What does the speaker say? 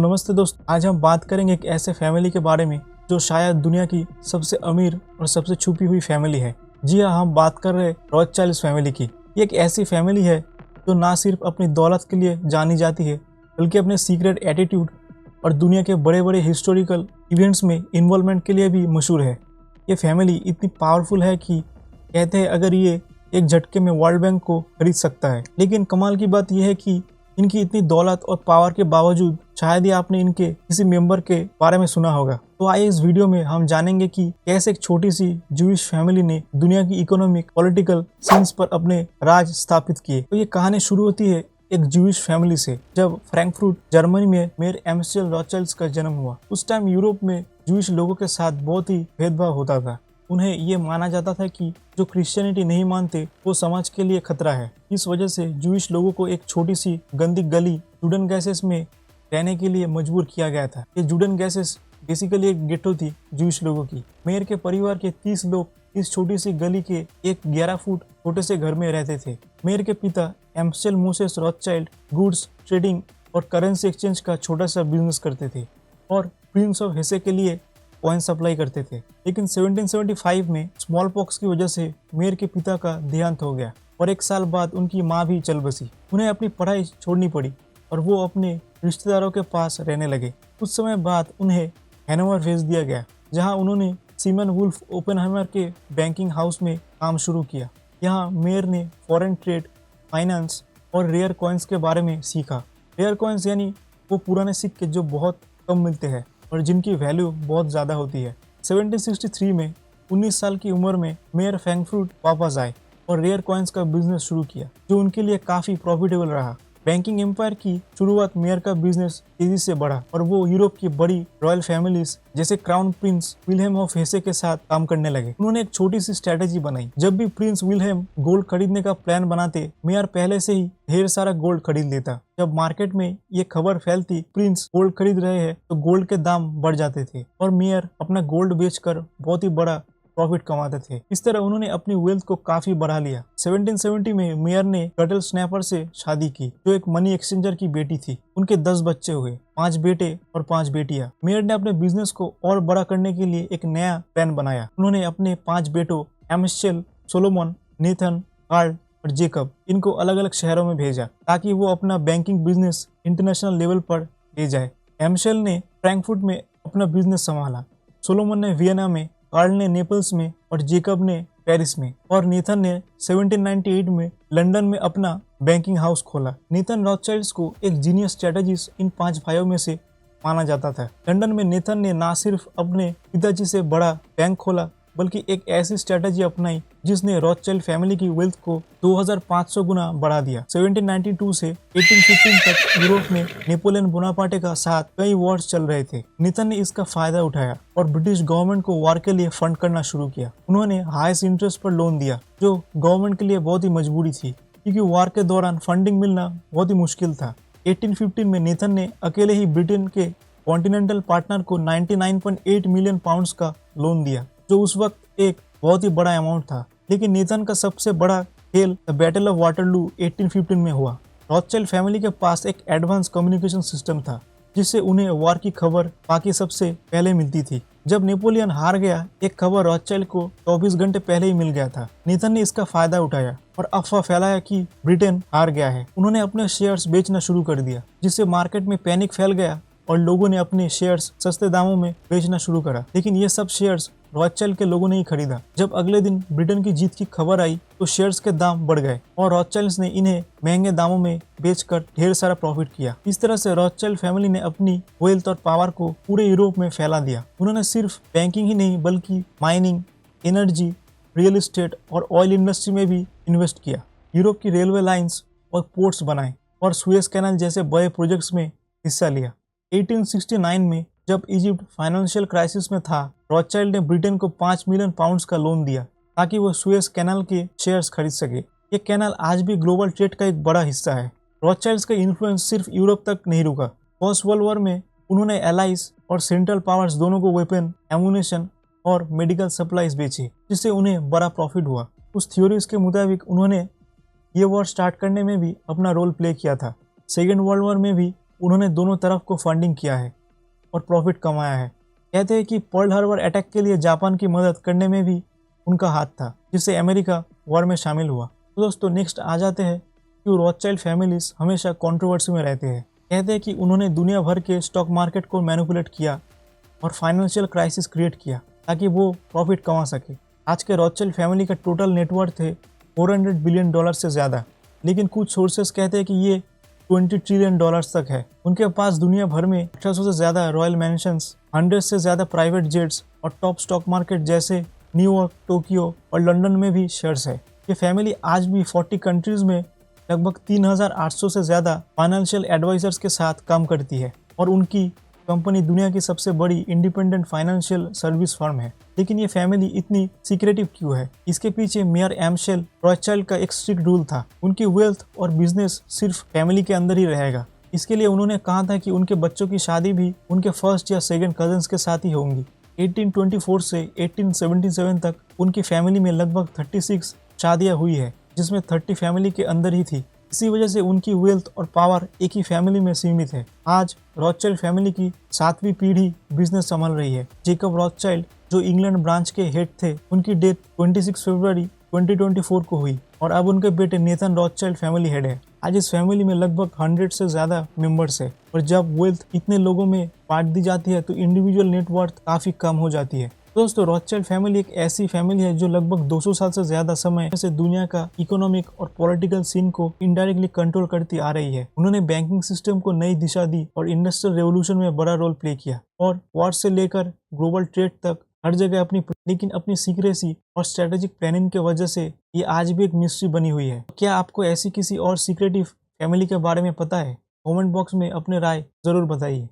नमस्ते दोस्त, आज हम बात करेंगे एक ऐसे फैमिली के बारे में जो शायद दुनिया की सबसे अमीर और सबसे छुपी हुई फैमिली है। जी हाँ, हम बात कर रहे हैं रॉथस्चाइल्ड फैमिली की। ये एक ऐसी फैमिली है जो ना सिर्फ अपनी दौलत के लिए जानी जाती है बल्कि अपने सीक्रेट एटीट्यूड और दुनिया के बड़े बड़े हिस्टोरिकल इवेंट्स में इन्वॉल्वमेंट के लिए भी मशहूर है। ये फैमिली इतनी पावरफुल है कि कहते हैं अगर ये एक झटके में वर्ल्ड बैंक को खरीद सकता है। लेकिन कमाल की बात यह है कि इनकी इतनी दौलत और पावर के बावजूद शायद ही आपने इनके किसी मेंबर के बारे में सुना होगा। तो आइए इस वीडियो में हम जानेंगे कि कैसे एक छोटी सी जूइश फैमिली ने दुनिया की इकोनॉमिक पॉलिटिकल सीन्स पर अपने राज स्थापित किए। तो ये कहानी शुरू होती है एक जूइश फैमिली से, जब फ्रैंकफर्ट जर्मनी में मेयर एम्स्टेल रॉथस्चाइल्ड का जन्म हुआ। उस टाइम यूरोप में जूइश लोगों के साथ बहुत ही भेदभाव होता था। उन्हें ये माना जाता था कि जो क्रिश्चियनिटी नहीं मानते वो समाज के लिए खतरा है। इस वजह से जूइश लोगों को एक छोटी सी गंदी गली जुडन गैसेस में रहने के लिए मजबूर किया गया था। ये जुडन गैसेस बेसिकली एक गेटो थी जूइश लोगों की। मेयर के परिवार के 30 लोग इस छोटी सी गली के एक 11 फुट छोटे से घर में रहते थे। मेयर के पिता एम्स्टेल मोसेस रॉथस्चाइल्ड गुड्स ट्रेडिंग और करेंसी एक्सचेंज का छोटा सा बिजनेस करते थे और प्रिंस ऑफ हेसे के लिए कॉइन सप्लाई करते थे। लेकिन 1775 में स्मॉल पॉक्स की वजह से मेयर के पिता का देहांत हो गया और एक साल बाद उनकी माँ भी चल बसी। उन्हें अपनी पढ़ाई छोड़नी पड़ी और वो अपने रिश्तेदारों के पास रहने लगे। कुछ समय बाद उन्हें हैनोवर भेज दिया गया, जहाँ उन्होंने सीमन वुल्फ ओपेनहाइमर के बैंकिंग हाउस में काम शुरू किया। यहाँ मेयर ने फॉरेन ट्रेड, फाइनेंस और रेयर कॉइन्स के बारे में सीखा। रेयर कॉइन्स यानी वो पुराने सिक्के जो बहुत कम मिलते हैं और जिनकी वैल्यू बहुत ज़्यादा होती है। 1763 में 19 साल की उम्र में मेयर फ्रैंकफर्ट वापस आए और रेयर कॉइन्स का बिजनेस शुरू किया, जो उनके लिए काफ़ी प्रॉफिटेबल रहा। बैंकिंग एम्पायर की शुरुआत मेयर का बिजनेस तेजी से बढ़ा और वो यूरोप की बड़ी रॉयल फैमिलीज जैसे क्राउन प्रिंस विल्हेम ऑफ हेसे के साथ काम करने लगे। उन्होंने एक छोटी सी स्ट्रेटेजी बनाई। जब भी प्रिंस विल्हेम गोल्ड खरीदने का प्लान बनाते, मेयर पहले से ही ढेर सारा गोल्ड खरीद लेता। जब मार्केट में ये खबर फैलती प्रिंस गोल्ड खरीद रहे हैं, तो गोल्ड के दाम बढ़ जाते थे और मेयर अपना गोल्ड बेचकर बहुत ही बड़ा प्रॉफिट कमाते थे। इस तरह उन्होंने अपनी वेल्थ को काफी बढ़ा लिया। 1770 में मेयर ने कटल स्नैपर से शादी की, जो एक मनी एक्सचेंजर की बेटी थी। उनके 10 बच्चे हुए, 5 बेटे और 5 बेटियां। मेयर ने अपने बिजनेस को और बड़ा करने के लिए एक नया प्लान बनाया। उन्होंने अपने 5 बेटों एम्स्टेल, सोलोमन, नेथन, कार्ल और जेकब इनको अलग अलग शहरों में भेजा ताकि वो अपना बैंकिंग बिजनेस इंटरनेशनल लेवल पर ले जाए। एम्स्टेल ने फ्रैंकफर्ट में अपना बिजनेस संभाला, सोलोमन ने वियना में, कार्ल ने नेपल्स में और जेकब ने पेरिस में और नेथन ने 1798 में लंदन में अपना बैंकिंग हाउस खोला। नेथन रॉथस्चाइल्ड को एक जीनियस स्ट्रेटेजिस्ट इन 5 भाइयों में से माना जाता था। लंदन में नेथन ने न सिर्फ अपने पिताजी से बड़ा बैंक खोला बल्कि एक ऐसी स्ट्रेटेजी अपनाई जिसने रॉथस्चाइल्ड फैमिली की वेल्थ को 2500 गुना बढ़ा दिया। 1792 से 1815 तक यूरोप में नेपोलियन बोनापार्टे का साथ कई वॉर्स चल रहे थे। नेथन ने इसका फायदा उठाया और ब्रिटिश गवर्नमेंट को वॉर के लिए फंड करना शुरू किया। उन्होंने हाईएस्ट इंटरेस्ट पर लोन दिया, जो गवर्नमेंट के लिए बहुत ही मजबूरी थी क्योंकि वॉर के दौरान फंडिंग मिलना बहुत ही मुश्किल था। 1815 में नेथन ने अकेले ही ब्रिटेन के कॉन्टिनेंटल पार्टनर को 99.8 मिलियन पाउंड्स का लोन दिया, जो उस वक्त एक बहुत ही बड़ा अमाउंट था। लेकिन नेथन का सबसे बड़ा खेल द बैटल ऑफ वाटरलू 1815 में हुआ। रॉथस्चाइल्ड फैमिली के पास एक एडवांस कम्युनिकेशन सिस्टम था जिससे उन्हें वॉर की खबर बाकी सबसे पहले मिलती थी। जब नेपोलियन हार गया, एक खबर रॉथस्चाइल्ड को 24 घंटे पहले ही मिल गया था। नेथन ने इसका फायदा उठाया और अफवाह फैलाया कि ब्रिटेन हार गया है। उन्होंने अपने शेयर्स बेचना शुरू कर दिया, जिससे मार्केट में पैनिक फैल गया और लोगों ने अपने शेयर्स सस्ते दामों में बेचना शुरू करा। लेकिन ये सब शेयर्स रॉथस्चाइल्ड के लोगों ने ही खरीदा। जब अगले दिन ब्रिटेन की जीत की खबर आई तो शेयर्स के दाम बढ़ गए और रॉथस्चाइल्ड्स ने इन्हें महंगे दामों में बेचकर ढेर सारा प्रॉफिट किया। इस तरह से रॉथस्चाइल्ड फैमिली ने अपनी वेल्थ और पावर को पूरे यूरोप में फैला दिया। उन्होंने सिर्फ बैंकिंग ही नहीं बल्कि माइनिंग, एनर्जी, रियल एस्टेट और ऑयल इंडस्ट्री में भी इन्वेस्ट किया। यूरोप की रेलवे लाइन्स और पोर्ट्स बनाए और सुएज कैनाल जैसे बड़े प्रोजेक्ट्स में हिस्सा लिया। 1869 में जब इजिप्ट फाइनेंशियल क्राइसिस में था, रॉथस्चाइल्ड ने ब्रिटेन को 5 मिलियन पाउंड्स का लोन दिया ताकि वो सुएज कैनाल के शेयर्स खरीद सके। ये कैनाल आज भी ग्लोबल ट्रेड का एक बड़ा हिस्सा है। रॉथस्चाइल्ड्स का इन्फ्लुएंस सिर्फ यूरोप तक नहीं रुका। फर्स्ट वर्ल्ड वॉर में उन्होंने एलाइज और सेंट्रल पावर्स दोनों को वेपन, एमुनेशन और मेडिकल सप्लाईज बेची, जिससे उन्हें बड़ा प्रॉफिट हुआ। उस थ्योरीज के मुताबिक उन्होंने ये वॉर स्टार्ट करने में भी अपना रोल प्ले किया था। सेकेंड वर्ल्ड वॉर में भी उन्होंने दोनों तरफ को फंडिंग किया है और प्रॉफिट कमाया है। कहते हैं कि पर्ल हार्बर अटैक के लिए जापान की मदद करने में भी उनका हाथ था, जिससे अमेरिका वॉर में शामिल हुआ। तो दोस्तों नेक्स्ट आ जाते हैं कि रॉथस्चाइल्ड फैमिलीज हमेशा कंट्रोवर्सी में रहते हैं। कहते हैं कि उन्होंने दुनिया भर के स्टॉक मार्केट को मैनिपुलेट किया और फाइनेंशियल क्राइसिस क्रिएट किया ताकि वो प्रॉफिट कमा सके। आज के रॉथस्चाइल्ड फैमिली का टोटल नेटवर्थ है $400 बिलियन से ज़्यादा, लेकिन कुछ सोर्सेस कहते हैं कि ये $20 ट्रिलियन तक है। उनके पास दुनिया भर में 1800 से ज़्यादा रॉयल मैंशंस, 100 से ज़्यादा प्राइवेट जेट्स और टॉप स्टॉक मार्केट जैसे न्यूयॉर्क, टोक्यो और लंदन में भी शेयर्स है। ये फैमिली आज भी 40 कंट्रीज़ में लगभग 3800 से ज़्यादा फाइनेंशियल एडवाइजर्स के साथ काम करती है और उनकी कंपनी दुनिया की सबसे बड़ी इंडिपेंडेंट फाइनेंशियल सर्विस फर्म है। लेकिन ये फैमिली इतनी सीक्रेटिव क्यों है? इसके पीछे मेयर एम्शेल रॉथस्चाइल्ड का एक स्ट्रिक्ट रूल था। उनकी वेल्थ और बिजनेस सिर्फ फैमिली के अंदर ही रहेगा। इसके लिए उन्होंने कहा था कि उनके बच्चों की शादी भी उनके फर्स्ट या सेकंड कजन्स के साथ ही होंगी। 1824 से 1877 तक उनकी फैमिली में लगभग 36 शादियां हुई है, जिसमें 30 फैमिली के अंदर ही थी। इसी वजह से उनकी वेल्थ और पावर एक ही फैमिली में सीमित है। आज रॉथस्चाइल्ड फैमिली की 7वीं पीढ़ी बिजनेस संभाल रही है। जेकब रॉथस्चाइल्ड जो इंग्लैंड ब्रांच के हेड थे, उनकी डेथ 26 फरवरी 2024 को हुई और अब उनके बेटे नेथन रॉथस्चाइल्ड फैमिली हेड है। आज इस फैमिली में लगभग 100 से ज़्यादा मेंबर्स है और जब वेल्थ इतने लोगों में बांट दी जाती है तो इंडिविजुअल नेटवर्थ काफ़ी कम हो जाती है। दोस्तों रॉथस्चाइल्ड फैमिली एक ऐसी फैमिली है जो लगभग 200 साल से ज्यादा समय से दुनिया का इकोनॉमिक और पॉलिटिकल सीन को इनडायरेक्टली कंट्रोल करती आ रही है। उन्होंने बैंकिंग सिस्टम को नई दिशा दी और इंडस्ट्रियल रेवोल्यूशन में बड़ा रोल प्ले किया और वॉर से लेकर ग्लोबल ट्रेड तक हर जगह लेकिन अपनी सीक्रेसी और स्ट्रेटेजिक प्लानिंग की वजह से ये आज भी एक मिस्ट्री बनी हुई है। क्या आपको ऐसी किसी और सीक्रेटिव फैमिली के बारे में पता है? कमेंट बॉक्स में अपने राय जरूर बताइए।